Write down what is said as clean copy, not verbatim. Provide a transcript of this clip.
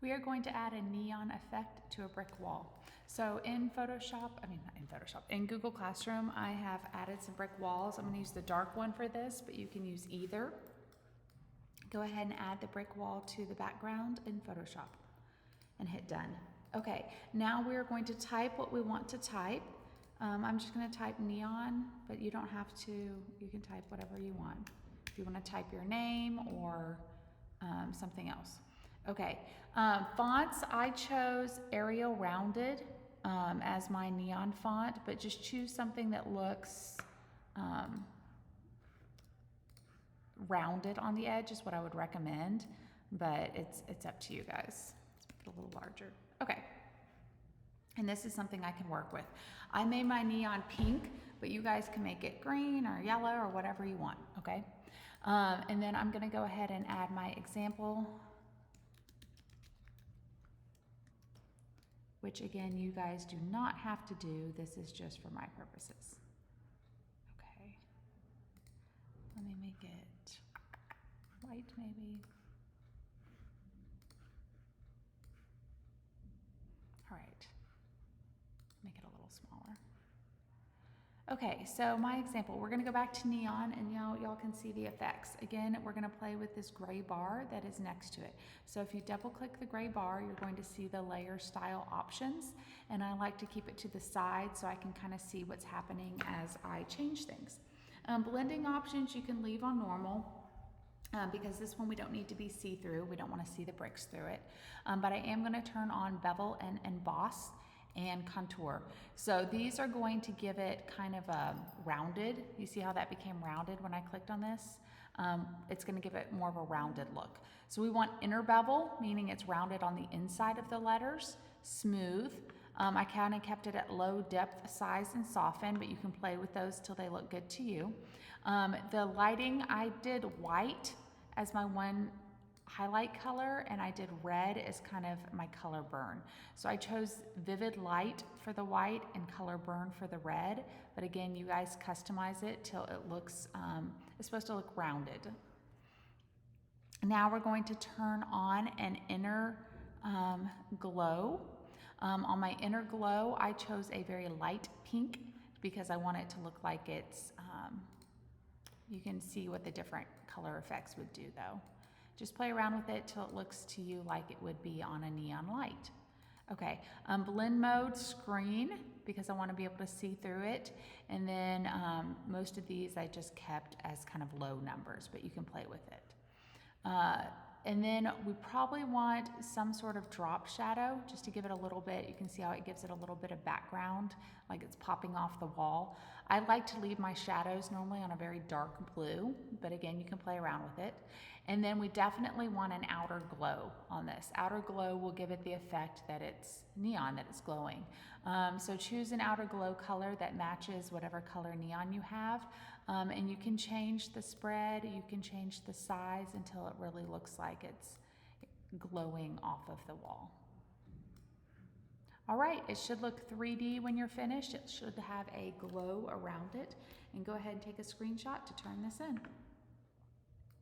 We are going to add a neon effect to a brick wall. So in Photoshop, not in Photoshop, in Google Classroom, I have added some brick walls. I'm gonna use the dark one for this, but you can use either. Go ahead and add the brick wall to the background in Photoshop and hit done. Okay, now we're going to type what we want to type. I'm just gonna type neon, but you don't have to, you can type whatever you want. If you wanna type your name or something else. Okay, fonts, I chose Arial Rounded as my neon font, but just choose something that looks rounded on the edge is what I would recommend, but it's up to you guys. Let's make it a little larger. Okay, and this is something I can work with. I made my neon pink, but you guys can make it green or yellow or whatever you want, okay? And then I'm gonna go ahead and add my example, which again, you guys do not have to do. This is just for my purposes. Okay, let me make it white maybe. All right, make it a little smaller. Okay, so my example, we're gonna go back to neon and y'all can see the effects. Again, we're gonna play with this gray bar that is next to it. So if you double click the gray bar, you're going to see the layer style options. And I like to keep it to the side so I can kind of see what's happening as I change things. Blending options you can leave on normal. Because this one we don't need to be see-through. We don't want to see the bricks through it. But I am going to turn on bevel and emboss and contour. So these are going to give it kind of a rounded. You see how that became rounded when I clicked on this? It's going to give it more of a rounded look. So we want inner bevel, meaning it's rounded on the inside of the letters. Smooth. I kind of kept it at low depth, size, and soften, but you can play with those till they look good to you. The lighting, I did white as my one highlight color, and I did red as kind of my color burn. So I chose vivid light for the white and color burn for the red, but again, you guys customize it till it looks, it's supposed to look rounded. Now we're going to turn on an inner glow. On my inner glow, I chose a very light pink because I want it to look like it's, you can see what the different color effects would do though. Just play around with it till it looks to you like it would be on a neon light. Okay, blend mode, screen, because I want to be able to see through it. And then most of these I just kept as kind of low numbers, but you can play with it. And then we probably want some sort of drop shadow just to give it a little bit. You can see how it gives it a little bit of background, like it's popping off the wall. I like to leave my shadows normally on a very dark blue, but again, you can play around with it. And then we definitely want an outer glow on this. Outer glow will give it the effect that it's neon, that it's glowing. So choose an outer glow color that matches whatever color neon you have. And you can change the spread, you can change the size until it really looks like it's glowing off of the wall. All right, it should look 3D when you're finished. It should have a glow around it. And go ahead and take a screenshot to turn this in.